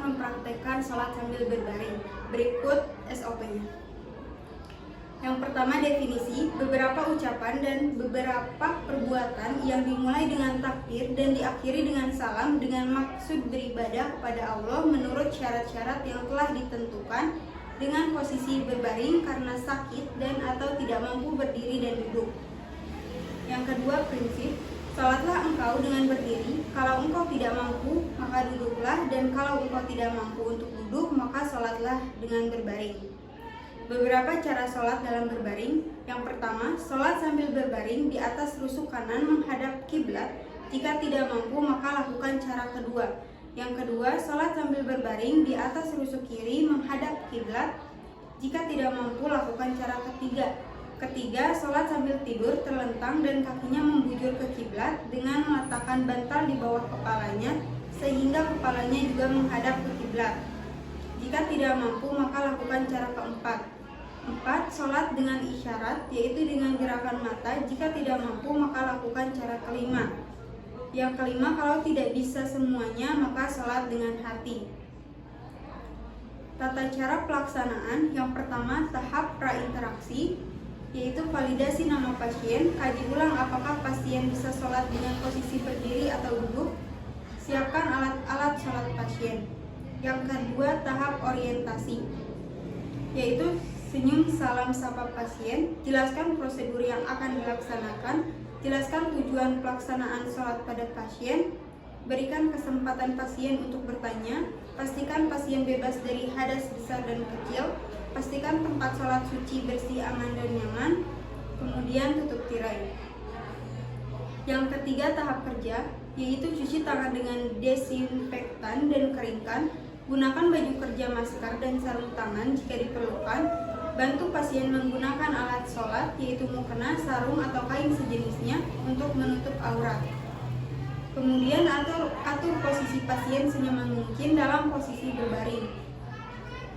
mempraktekkan sholat sambil berbaring. Berikut SOP-nya. Yang pertama, definisi. Beberapa ucapan dan beberapa perbuatan yang dimulai dengan takbir dan diakhiri dengan salam dengan maksud beribadah kepada Allah menurut syarat-syarat yang telah ditentukan dengan posisi berbaring karena sakit dan atau tidak mampu berdiri dan duduk. Yang kedua, prinsip. Salatlah engkau dengan berdiri, kalau engkau tidak mampu, maka duduklah, dan kalau engkau tidak mampu untuk duduk, maka salatlah dengan berbaring. Beberapa cara sholat dalam berbaring. Yang pertama, sholat sambil berbaring di atas rusuk kanan menghadap kiblat. Jika tidak mampu, maka lakukan cara kedua. Yang kedua, sholat sambil berbaring di atas rusuk kiri menghadap kiblat. Jika tidak mampu, lakukan cara ketiga. Ketiga, sholat sambil tidur terlentang dan kakinya membujur ke kiblat dengan meletakkan bantal di bawah kepalanya sehingga kepalanya juga menghadap ke kiblat. Jika tidak mampu, maka lakukan cara keempat. 4. Sholat dengan isyarat, yaitu dengan gerakan mata. Jika tidak mampu, maka lakukan cara kelima. Yang kelima, kalau tidak bisa semuanya, maka sholat dengan hati. Tata cara pelaksanaan. Yang pertama, tahap prainteraksi, yaitu validasi nama pasien. Kaji ulang apakah pasien bisa sholat dengan posisi berdiri atau duduk. Siapkan alat-alat sholat pasien. Yang kedua, tahap orientasi, yaitu senyum salam sapa pasien. Jelaskan prosedur yang akan dilaksanakan. Jelaskan tujuan pelaksanaan sholat pada pasien. Berikan kesempatan pasien untuk bertanya. Pastikan pasien bebas dari hadas besar dan kecil. Pastikan tempat sholat suci bersih, aman, dan nyaman. Kemudian tutup tirai. Yang ketiga, tahap kerja, yaitu cuci tangan dengan desinfektan dan keringkan. Gunakan baju kerja, masker, dan sarung tangan jika diperlukan. Bantu pasien menggunakan alat sholat, yaitu mukena, sarung, atau kain sejenisnya untuk menutup aurat. Kemudian atur posisi pasien senyaman mungkin dalam posisi berbaring.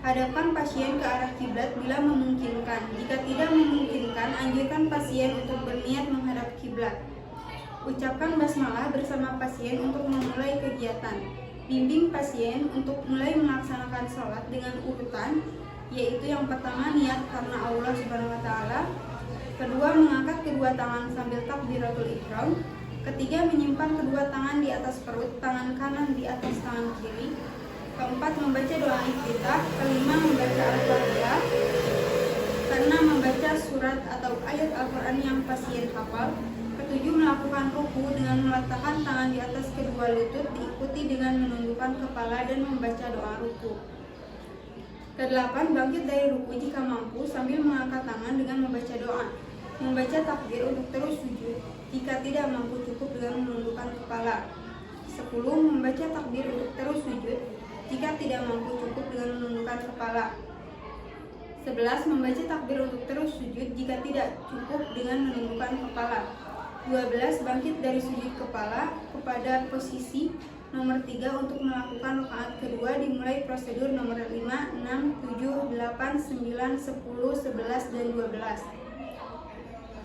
Hadapkan pasien ke arah kiblat bila memungkinkan. Jika tidak memungkinkan, anjurkan pasien untuk berniat menghadap kiblat. Ucapkan basmalah bersama pasien untuk memulai kegiatan. Bimbing pasien untuk mulai melaksanakan sholat dengan urutan, yaitu yang pertama, niat karena Allah Subhanahu wa Ta'ala. Kedua, mengangkat kedua tangan sambil takbiratul ihram. Ketiga, menyimpan kedua tangan di atas perut, tangan kanan di atas tangan kiri. Keempat, membaca doa iftitah. Kelima, membaca Al-Fatihah karena membaca surat atau ayat Al-Quran yang pasien hafal. Ketujuh, melakukan ruku dengan meletakkan tangan di atas kedua lutut, diikuti dengan menundukkan kepala dan membaca doa ruku. Kedelapan, bangkit dari ruku jika mampu sambil mengangkat tangan dengan membaca doa. Membaca takbir untuk terus sujud. Jika tidak mampu, cukup dengan menundukkan kepala. 10. Membaca takbir untuk terus sujud. Jika tidak mampu, cukup dengan menundukkan kepala. 11. Membaca takbir untuk terus sujud. Jika tidak, cukup dengan menundukkan kepala. 12. Bangkit dari sujud kepala kepada posisi nomor 3 untuk melakukan rakaat kedua. Dimulai prosedur nomor 5, 6, 7, 8, 9, 10, 11, dan 12.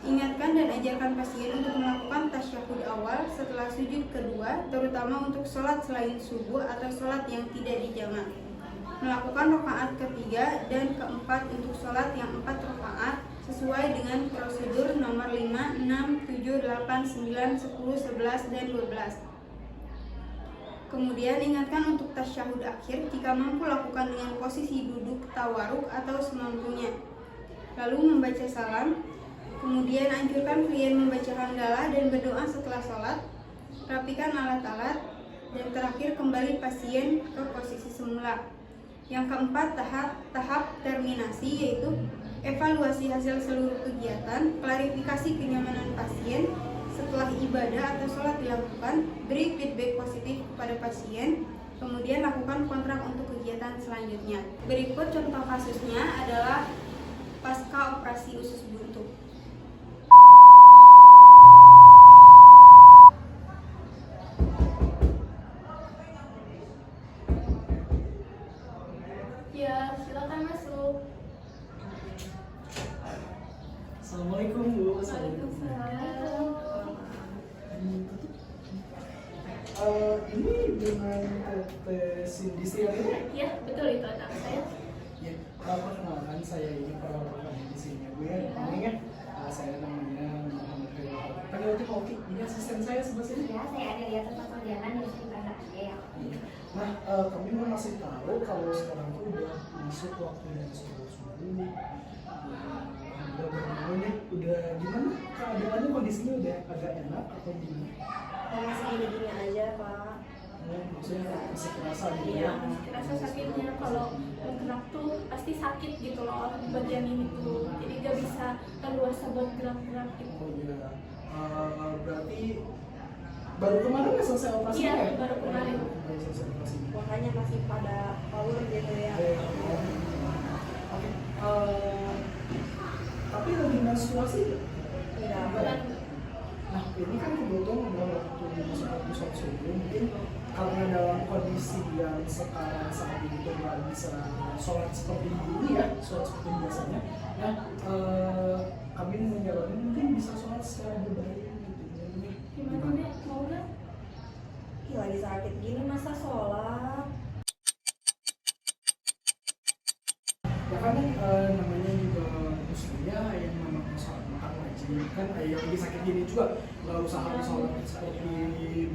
Ingatkan dan ajarkan pasien untuk melakukan tasyahud awal setelah sujud kedua, terutama untuk sholat selain subuh atau sholat yang tidak dijamak. Melakukan rakaat ketiga dan keempat untuk sholat yang 4 rakaat sesuai dengan prosedur nomor 5, 6, 7, 8, 9, 10, 11, dan 12. Kemudian ingatkan untuk tasyahud akhir, jika mampu lakukan dengan posisi duduk tawaruk atau semampunya. Lalu membaca salam. Kemudian anjurkan klien membaca hamdalah dan berdoa setelah sholat. Rapikan alat-alat. Dan terakhir kembali pasien ke posisi semula. Yang keempat, tahap terminasi, yaitu evaluasi hasil seluruh kegiatan, klarifikasi kenyamanan pasien setelah ibadah atau sholat dilakukan, beri feedback positif kepada pasien, kemudian lakukan kontrak untuk kegiatan selanjutnya. Berikut contoh kasusnya adalah pasca operasi usus buntu. Ya, silakan masuk. Assalamualaikum Bu. Waalaikumsalam. Ini dengan Teh Cindy ini? Iya, betul itu anak saya. Ya, perkenalkan saya ini perawat kami di sini Bu ya. Namanya saya namanya Muhammad Khairul. Panggil aja Oki. Ini asisten saya sebelah sini. Ya, saya ada di atas perjalanan di sekitar aja ya. Iya. Nah, kami mau ngasih tahu kalau sekarang tuh udah masuk waktunya subuh. Udah bangun nih, udah gimana? Keadaannya kondisinya udah agak enak atau gimana? Masih gini-gini aja, Pak. Maksudnya masih kerasa gitu Iya, ya? masih kerasa sakitnya. Kalau gerak tuh pasti sakit gitu loh di bagian ini tuh. Jadi gak bisa leluasa buat gerak-gerak gitu. Oh iya. Berarti baru kemarin ya selesai operasi Iya, ya? baru kemarin. Baru selesai operasi. Makanya masih pada power gitu ya. Oke. Tapi lagi menstruasi nggak? Enggak. Bukan Nah, ini kan kebetulan udah waktu masuk waktu sholat subuh, mungkin karena dalam kondisi yang sekarang saat ini tuh nggak bisa sholat seperti dulu ya, sholat seperti biasanya. Nah, kami menyaranin mungkin bisa sholat secara berbaring gitu. gimana deh, mau nggak? Ih, lagi sakit gini masa sholat? Ya kan namanya juga muslimnya yang namanya sholat makan wajib kan yang lagi sakit gini juga nggak usah harus sholat seperti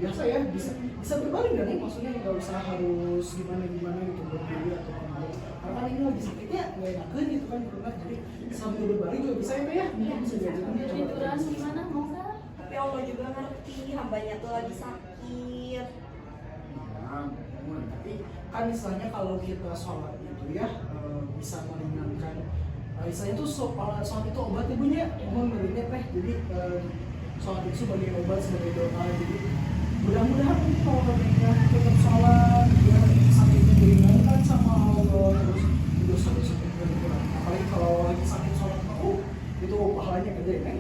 biasa ya, bisa berbaring kan ya, maksudnya nggak usah harus gimana gitu berdiri atau apa, karena kan ini lagi sakitnya nggak enakan gitu kan karena jadi sambil berbaring juga bisa ya mungkin bisa diajarkan coba Tiduran gimana, mau nggak? Tapi Allah juga ngerti, hambanya tuh lagi sakit. tapi kan istilahnya kalau kita sholat itu ya bisa meringankan istilahnya tuh sholat itu obat ibunya ngerinya teh, jadi sholat itu sebagai obat, sebagai doa, jadi mudah-mudahan kalau katanya tetap sholat ya sakitnya diringankan sama Allah, terus dosa-dosa berkurang, apalagi kalau lagi sakit sholat itu pahalanya gede kan.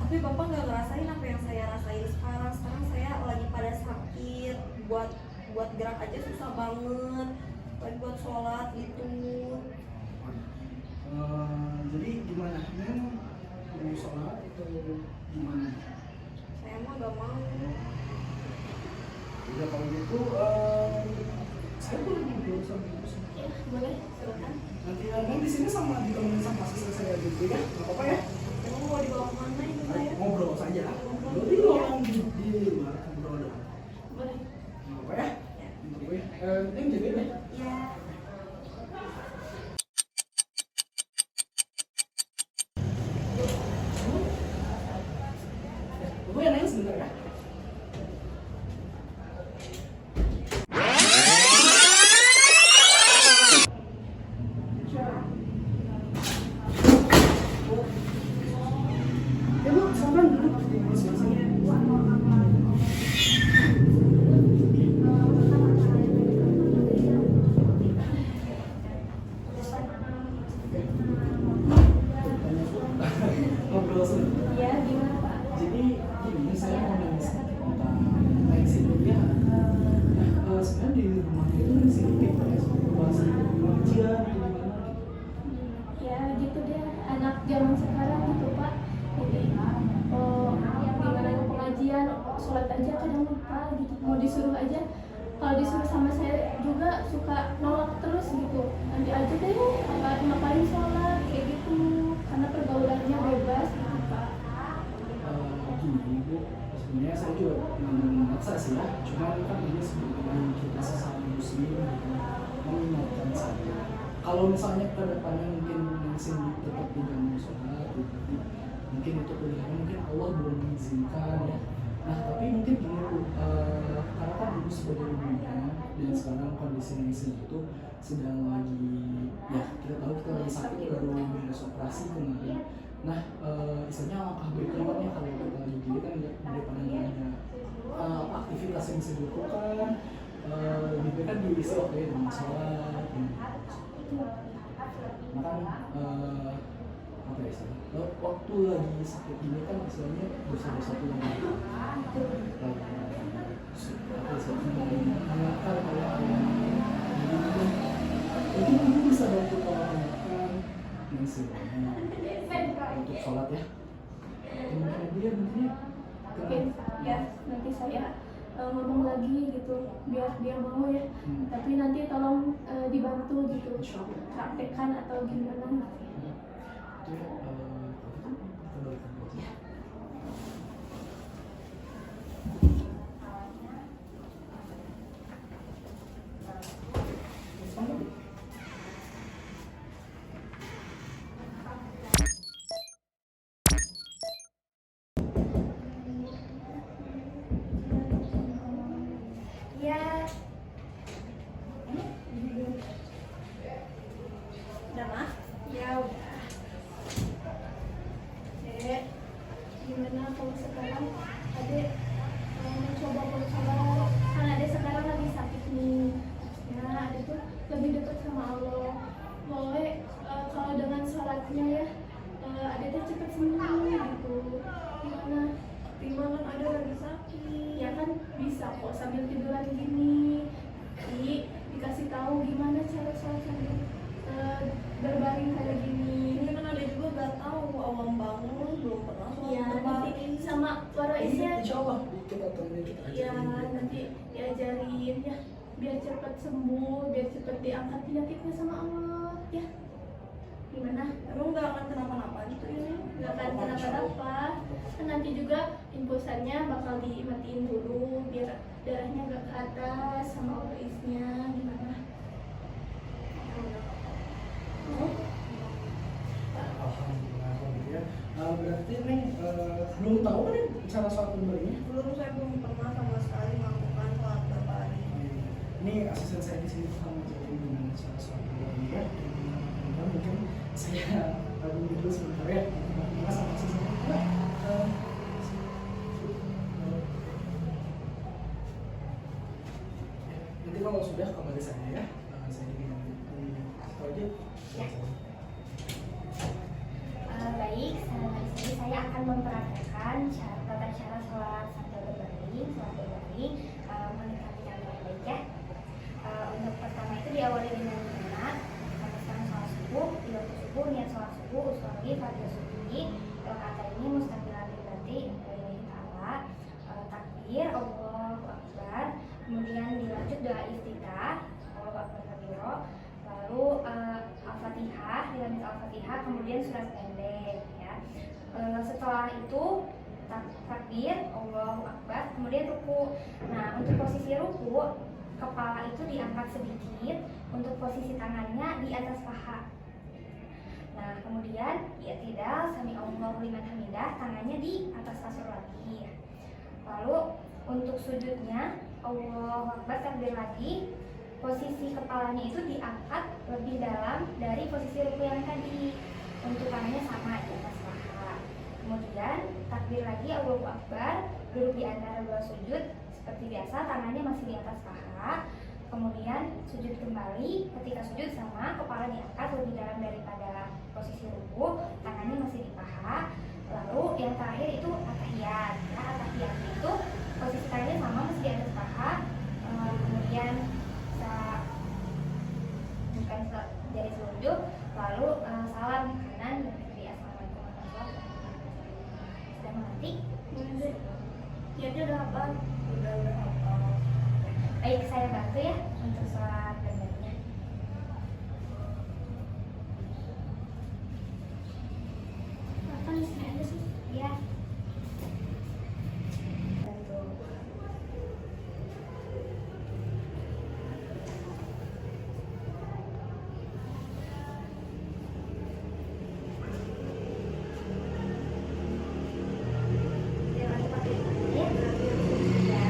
Tapi Bapak nggak ngerasain apa yang saya rasain sekarang. Sekarang saya lagi pada sakit, buat gerak aja susah banget, lagi buat sholat gitu. Jadi gimana? Ini mau sholat atau gimana? Saya mah gak mau. Udah kalau gitu, saya boleh ngobrol sama ibu sih. Ya, boleh, silakan. Nanti abang di sini sama ditemenin sama asisten saya gitu ya, nggak apa-apa ya? Emang mau dibawa kemana itu saya? Ngobrol saja. Berarti orang di luar ngobrol dong. Boleh. Nggak apa-apa ya? Nggak apa-apa ya? Yang jagain ya. Ya. Ibu yang nanya sebentar ya. Ya Bu, silakan duduk di masing-masing. Ngobrol sebentar. Iya, gimana Pak? Jadi gini, saya mau nanya sedikit tentang Lexi dulu ya. Sebenarnya di rumah itu Lexi kayak buat pengajian atau gimana gitu. Ya gitu deh, anak zaman sekarang gitu Pak. Jadi gimana pengajian, sholat aja kadang lupa gitu. Mau disuruh aja, kalau disuruh sama saya juga suka nolak terus gitu. Nanti aja deh, ngapain sholat kayak gitu. Karena pergaulannya bebas gitu Pak. Gini Bu, sebenarnya saya juga memaksa sih ya. Cuma kan ini sebenarnya kita sesama muslim gitu, mengingatkan saya. Kalau misalnya ke depannya mungkin masih tetap tidak mau sholat, gitu, mungkin itu pilihan, mungkin Allah belum mengizinkan ya. Nah tapi mungkin gini Bu, karena kan ibu sebagai ibunya dan sekarang kondisi Nexi itu sedang lagi, ya kita tahu kita lagi sakit baru beres operasi kemarin. Nah istilahnya langkah baiknya kan ya kalau kita lagi gini kan daripada nggak ada aktivitas yang bisa dilakukan, lebih baik kan diisi waktu ya dengan sholat. Maka apa ya istilahnya, waktu lagi sakit gini kan istilahnya dosa-dosa itu lagi apa istilahnya menakar kayak mungkin ibu bisa bantu kalau mengingatkan yang istilahnya untuk sholat ya. Mungkin dia mungkin Mungkin ya nanti saya ngomong lagi gitu biar dia mau ya. Tapi nanti tolong dibantu gitu Insya Allah. praktekkan atau gimana gitu. Itu ya, kita doakan aja. Sama. Ya, Udah mah? ya udah. Dek, gimana kalau sekarang Adek mencoba kan Adek sekarang lagi sakit nih. Ya, Adek tuh lebih dekat sama Allah. Boleh kalau dengan sholatnya ya, Adek tuh cepet sembuh gitu. Gimana? Gimana ada lagi sakit? Ya kan bisa kok sambil tiduran gini. Dikasih tahu gimana cara sholat sambil berbaring kayak gini. Ini kan ada juga gak tahu awam bangun belum pernah sholat Ya nanti berbaring. sama para isya. Insya Allah kita temenin, kita Ya ajarin. nanti diajarin ya biar cepat sembuh, biar cepat diangkat penyakitnya sama Allah ya. Gimana? Emang gak akan kenapa-napa gitu ini? Gak akan kenapa-napa. Kan nanti juga infusannya bakal dimatiin dulu biar darahnya gak ke atas sama orisnya. Gimana? Alhamdulillah, alhamdulillah. Berarti Neng belum tahu kan ya cara sholat berbaringnya? Belum, saya belum pernah sama sekali melakukan sholat berbaring. Ini asisten saya di sini tuh kamu jadi gimana cara sholat berbaringnya. Dan mungkin saya tunggu dulu sebentar ya. Mas sama asisten saya. Nanti kalau sudah kembali saya ya. Saya ingin itu aja. Baik, di sini saya akan memperagakan tata cara sholat sambil berbaring, mendekati yang baik ya. Untuk pertama itu diawali dengan niat, sekarang sholat subuh, di waktu subuh, niat sholat subuh, usolli, fardhu subuhi, kata ini mustaqbilan berarti dari ta'ala, takbir, Allahu Akbar, kemudian dilanjut doa iftitah, Allahu Akbar kabiro, lalu Al-Fatihah, dilanjut Al-Fatihah, kemudian surat pendek ya. Setelah itu takbir, Allahu Akbar, kemudian ruku. Nah, untuk posisi ruku, kepala itu diangkat sedikit, untuk posisi tangannya di atas paha. Nah, kemudian i'tidal, sami Allahu liman hamidah, tangannya di atas kasur lagi. Lalu untuk sujudnya, Allahu Akbar, takbir lagi, posisi kepalanya itu diangkat lebih dalam dari posisi ruku yang tadi. Untuk tangannya sama di atas paha. Kemudian takbir lagi, Allahu Akbar, duduk di antara dua sujud seperti biasa, tangannya masih di atas paha. Kemudian sujud kembali, ketika sujud sama, kepala diangkat lebih dalam daripada posisi ruku, tangannya masih di paha. Lalu yang terakhir itu at-tahiyat. Nah, at-tahiyat itu posisi tangannya sama, masih di atas paha. Kemudian bukan jari telunjuk, lalu salam kanan dan kiri, assalamualaikum warahmatullahi wabarakatuh. Sudah mengerti? Niatnya udah apa? Udah apa? Baik, saya bantu ya untuk sholat berbaringnya. Apa di sini aja sih? Ya. Bantu. Yang pakai Ya. ya. Ya.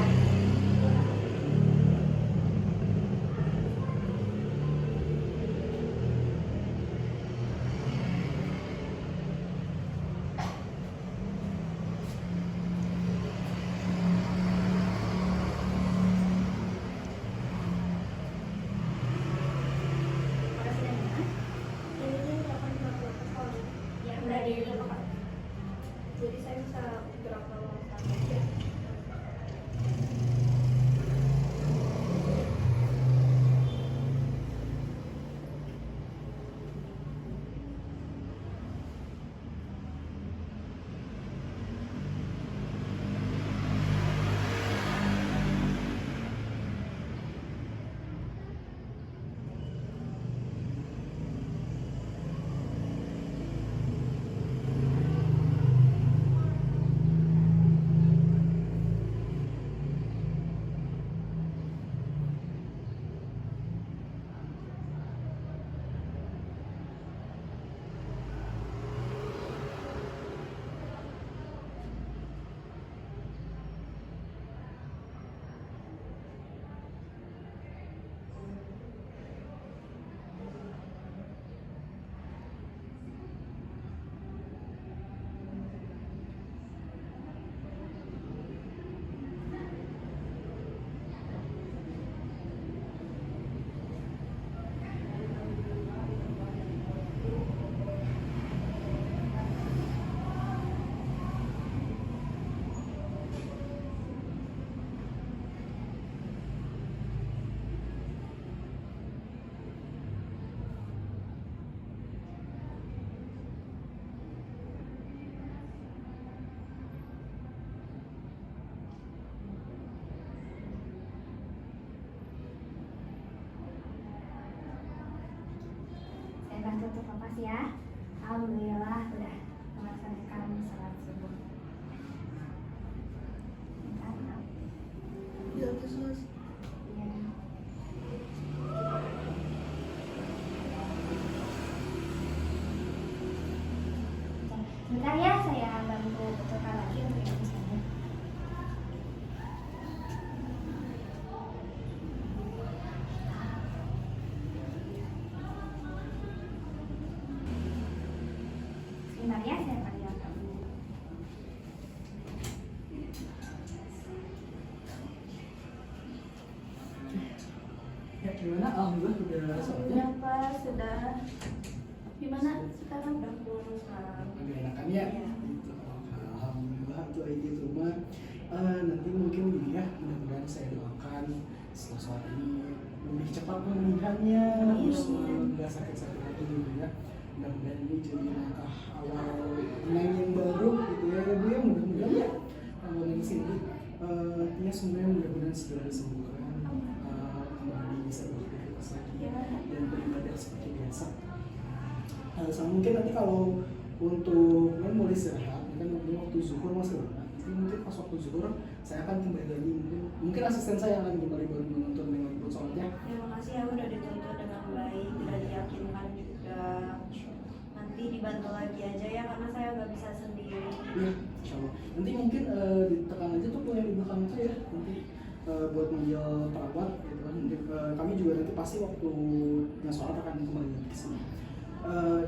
sesak napas ya. Alhamdulillah udah melaksanakan sholat subuh. Bentar, maaf. Ya, terus. Ya. Sebentar ya, saya bantu betulkan lagi untuk yang misalnya. Sebentar ya, saya panggilkan. Ya gimana? Alhamdulillah udah sholatnya. Ya Pak, sudah. Gimana sekarang? Udah pulang sekarang. Agak enakan ya. Gitu. Alhamdulillah itu aja tuh mah. Nanti mungkin ini ya, mudah-mudahan saya doakan setelah sholat ini lebih cepat pemulihannya, terus nggak sakit-sakit lagi gitu ya. Mudah-mudahan ini jadi langkah awal Neng yang baru gitu ya Bu ya, mudah-mudahan ya. Kalau Neng sini ya semuanya mudah-mudahan segera disembuhkan, kembali bisa beraktivitas lagi dan beribadah seperti biasa. Sama mungkin nanti kalau untuk Neng boleh istirahat, kan waktu zuhur masih lama. Jadi mungkin pas waktu zuhur saya akan kembali lagi, mungkin asisten saya akan kembali baru menuntun Neng lagi buat sholatnya. Terima kasih ya udah dituntut dengan baik, udah diyakinkan juga. Nanti dibantu lagi aja ya karena saya nggak bisa sendiri. Iya, insya Allah. Nanti mungkin ditekan aja tuh yang di belakang itu ya, nanti buat manggil perawat gitu kan. Nanti kami juga nanti pasti waktu sholat akan kembali lagi ke sini.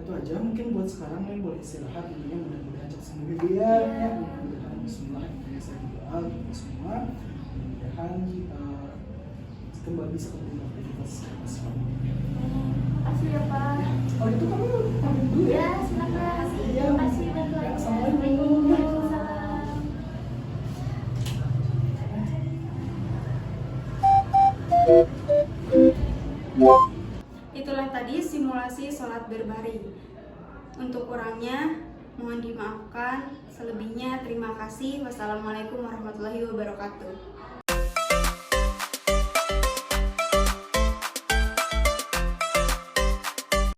Itu aja mungkin buat sekarang Neng boleh istirahat, intinya mudah-mudahan cepat sembuh ya Bu ya. Ya, mudah-mudahan bismillah saya berdoa untuk semua, mudah-mudahan kembali bisa ketemu aktivitas semuanya. Makasih ya Pak. Kalau itu kamu pamit dulu ya. Ya, silakan. Iya. Terima kasih bantuannya. Assalamualaikum. Waalaikumsalam. Itulah tadi simulasi sholat berbaring. Untuk kurangnya mohon dimaafkan, selebihnya terima kasih. Wassalamualaikum warahmatullahi wabarakatuh.